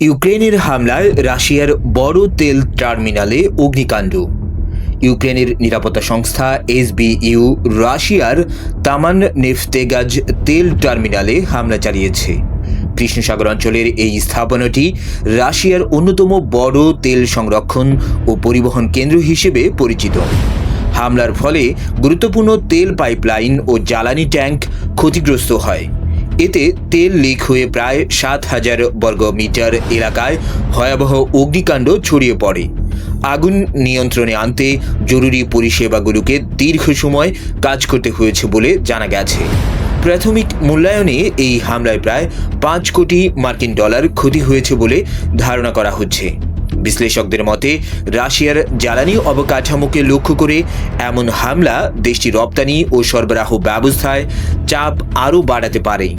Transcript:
ইউক্রেনের হামলায় রাশিয়ার বড় তেল টার্মিনালে অগ্নিকাণ্ড। ইউক্রেনের নিরাপত্তা সংস্থা এসবিইউ রাশিয়ার তামান নেফতেগাজ তেল টার্মিনালে হামলা চালিয়েছে। কৃষ্ণসাগর অঞ্চলের এই স্থাপনাটি রাশিয়ার অন্যতম বড় তেল সংরক্ষণ ও পরিবহন কেন্দ্র হিসেবে পরিচিত। হামলার ফলে গুরুত্বপূর্ণ তেল পাইপলাইন ও জ্বালানি ট্যাঙ্ক ক্ষতিগ্রস্ত হয়। এতে তেল লিক হয়ে প্রায় 7,000 বর্গ মিটার এলাকায় ভয়াবহ অগ্নিকাণ্ড ছড়িয়ে পড়ে। আগুন নিয়ন্ত্রণে আনতে জরুরি পরিষেবাগুলোকে দীর্ঘ সময় কাজ করতে হয়েছে বলে জানা গেছে। প্রাথমিক মূল্যায়নে এই হামলায় প্রায় 5 কোটি মার্কিন ডলার ক্ষতি হয়েছে বলে ধারণা করা হচ্ছে। বিশ্লেষকদের মতে রাশিয়ার জ্বালানি অবকাঠামোকে লক্ষ্য করে এমন হামলা দেশটির রপ্তানি ও সরবরাহ ব্যবস্থায় চাপ আরও বাড়াতে পারে।